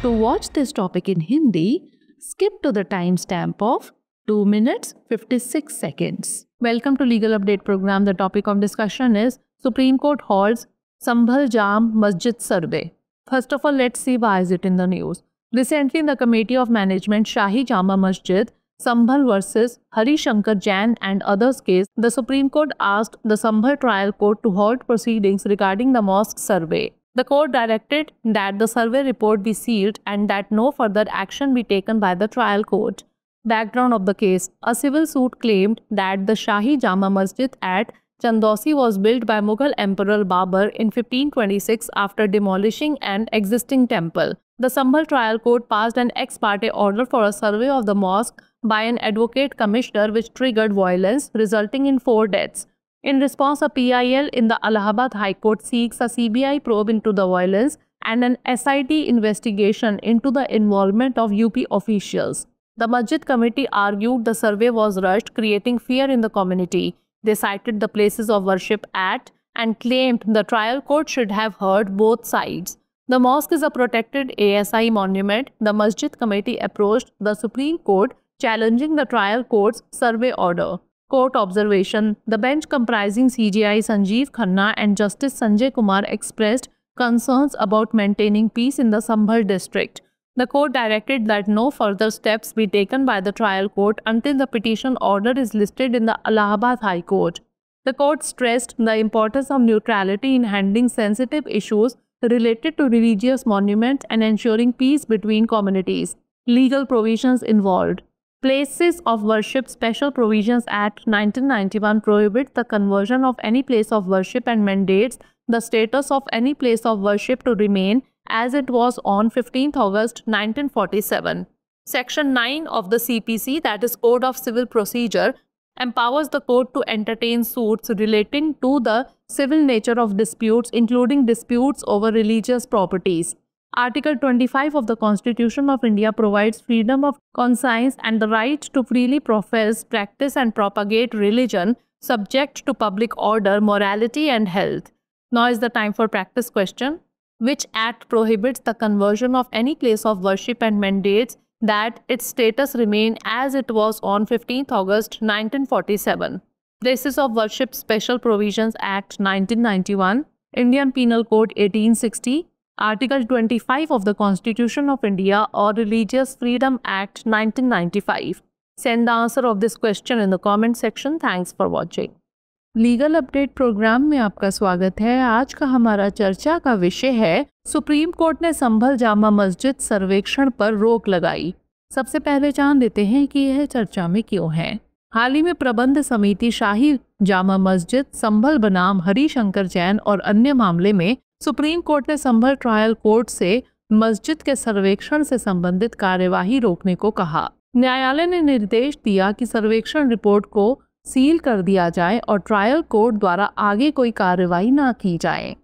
To watch this topic in Hindi, skip to the timestamp of 2 minutes 56 seconds. Welcome to Legal Update program. The topic of discussion is Supreme Court holds Sambhal Jam Masjid survey. First of all, let's see why is it in the news. Recently, in the Committee of Management Shahi Jama Masjid, Sambhal versus Hari Shankar Jain and others case, the Supreme Court asked the Sambhal trial court to halt proceedings regarding the mosque survey. The court directed that the survey report be sealed and that no further action be taken by the trial court. Background of the case: a civil suit claimed that the Shahi Jama Masjid at Chandosi was built by Mughal Emperor Babur in 1526 after demolishing an existing temple. The Sambhal trial court passed an ex parte order for a survey of the mosque by an advocate commissioner which triggered violence, resulting in 4 deaths. In response, a PIL in the Allahabad High Court seeks a CBI probe into the violence and an SIT investigation into the involvement of UP officials. The Masjid committee argued the survey was rushed, creating fear in the community. They cited the places of worship at and claimed the trial court should have heard both sides. The mosque is a protected ASI monument. The Masjid committee approached the Supreme Court challenging the trial court's survey order. Court observation: the bench comprising CJI Sanjeev Khanna and Justice Sanjay Kumar expressed concerns about maintaining peace in the Sambhal district. The court directed that no further steps be taken by the trial court until the petition order is listed in the Allahabad High Court. The court stressed the importance of neutrality in handling sensitive issues related to religious monuments and ensuring peace between communities. Legal provisions involved: Places of Worship Special Provisions Act 1991 prohibits the conversion of any place of worship and mandates the status of any place of worship to remain as it was on 15th August 1947. Section 9 of the CPC, that is Code of Civil Procedure, empowers the court to entertain suits relating to the civil nature of disputes, including disputes over religious properties. Article 25 of the Constitution of India provides freedom of conscience and the right to freely profess, practice and propagate religion subject to public order, morality and health. Now is the time for practice question. Which act prohibits the conversion of any place of worship and mandates that its status remain as it was on 15th August 1947? Places of Worship Special Provisions Act 1991, Indian Penal Code 1860, Article 25 of the Constitution of India or Religious Freedom Act 1995. Send the answer of this question in the comment section. Thanks for watching. Legal update programme में आपका स्वागत है। आज का हमारा चर्चा का विषय है सुप्रीम कोर्ट ने संभल जामा मस्जिद सर्वेक्षण पर रोक लगाई। सबसे पहले जान लेते हैं कि यह चर्चा में क्यों है। हाल ही में प्रबंध समिति शाही जामा मस्जिद संभल बनाम हरि शंकर जैन और अन्य मामले में सुप्रीम कोर्ट ने संभल ट्रायल कोर्ट से मस्जिद के सर्वेक्षण से संबंधित कार्यवाही रोकने को कहा। न्यायालय ने निर्देश दिया कि सर्वेक्षण रिपोर्ट को सील कर दिया जाए और ट्रायल कोर्ट द्वारा आगे कोई कार्रवाई ना की जाए।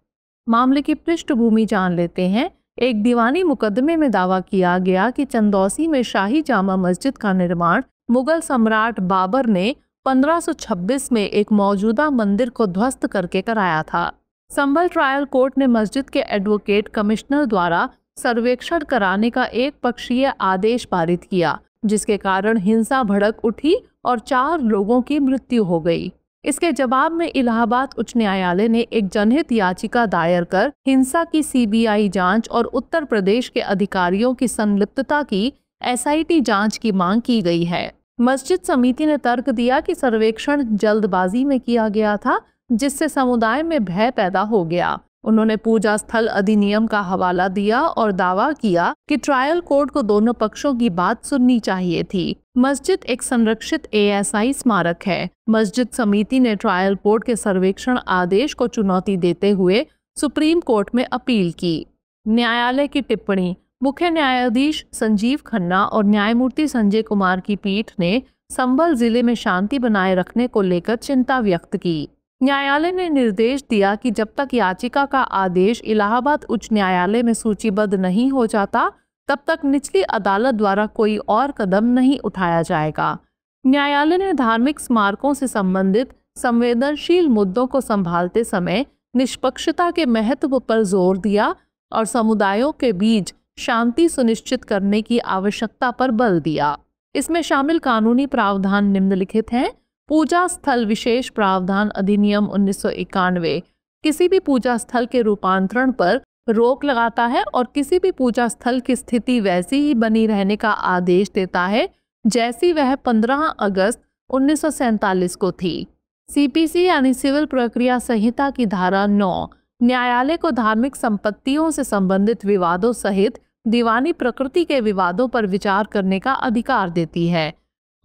मामले की पृष्ठभूमि जान लेते हैं। एक दीवानी मुकदमे में दावा किया गया कि चंदौसी में शाही जामा मस्जिद का निर्माण मुगल सम्राट बाबर ने 1526 में एक मौजूदा मंदिर को ध्वस्त करके कराया था। संभल ट्रायल कोर्ट ने मस्जिद के एडवोकेट कमिश्नर द्वारा सर्वेक्षण कराने का एक पक्षीय आदेश पारित किया, जिसके कारण हिंसा भड़क उठी और 4 लोगों की मृत्यु हो गई। इसके जवाब में इलाहाबाद उच्च न्यायालय ने एक जनहित याचिका दायर कर हिंसा की CBI जांच और उत्तर प्रदेश के अधिकारियों की संलिप्तता की SIT जांच की मांग की गई है। मस्जिद समिति ने तर्क दिया कि सर्वेक्षण जल्दबाजी में किया गया था, जिससे समुदाय में भय पैदा हो गया। उन्होंने पूजा स्थल अधिनियम का हवाला दिया और दावा किया कि ट्रायल कोर्ट को दोनों पक्षों की बात सुननी चाहिए थी। मस्जिद एक संरक्षित ASI स्मारक है। मस्जिद समिति ने ट्रायल कोर्ट के सर्वेक्षण आदेश को चुनौती देते हुए सुप्रीम कोर्ट में अपील की। न्यायालय की टिप्पणी: मुख्य न्यायाधीश संजीव खन्ना और न्यायमूर्ति संजय कुमार की पीठ ने संभल जिले में शांति बनाए रखने को लेकर चिंता व्यक्त की। न्यायालय ने निर्देश दिया कि जब तक याचिका का आदेश इलाहाबाद उच्च न्यायालय में सूचीबद्ध नहीं हो जाता, तब तक निचली अदालत द्वारा कोई और कदम नहीं उठाया जाएगा। न्यायालय ने धार्मिक स्मारकों से संबंधित संवेदनशील मुद्दों को संभालते समय निष्पक्षता के महत्व पर जोर दिया और समुदायों के बीच शांति सुनिश्चित करने की आवश्यकता पर बल दिया। इसमें शामिल कानूनी प्रावधान निम्नलिखित हैं। पूजा स्थल विशेष प्रावधान अधिनियम 1991 किसी भी पूजा स्थल के रूपांतरण पर रोक लगाता है और किसी भी पूजा स्थल की स्थिति वैसी ही बनी रहने का आदेश देता है जैसी वह 15 अगस्त 1947 को थी। सीपीसी यानी सिविल प्रक्रिया संहिता की धारा 9 न्यायालय को धार्मिक संपत्तियों से संबंधित विवादों सहित दीवानी प्रकृति के विवादों पर विचार करने का अधिकार देती है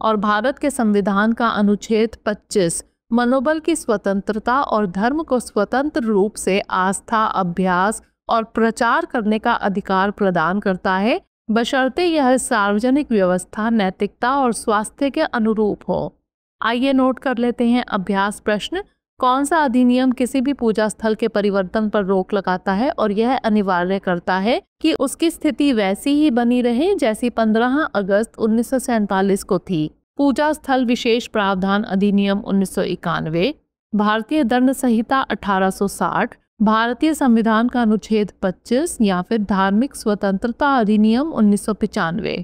और भारत के संविधान का अनुच्छेद 25 मनोबल की स्वतंत्रता और धर्म को स्वतंत्र रूप से आस्था, अभ्यास और प्रचार करने का अधिकार प्रदान करता है, बशर्ते यह सार्वजनिक व्यवस्था, नैतिकता और स्वास्थ्य के अनुरूप हो। आइए नोट कर लेते हैं अभ्यास प्रश्न। कौन सा अधिनियम किसी भी पूजा स्थल के परिवर्तन पर रोक लगाता है और यह अनिवार्य करता है कि उसकी स्थिति वैसी ही बनी रहे जैसी 15 अगस्त 1947 को थी? पूजा स्थल विशेष प्रावधान अधिनियम 1991, भारतीय दंड संहिता 1860, भारतीय संविधान का अनुच्छेद 25 या फिर धार्मिक स्वतंत्रता अधिनियम 1995।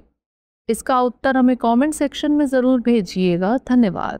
इसका उत्तर हमें कमेंट सेक्शन में जरूर भेजिएगा। धन्यवाद।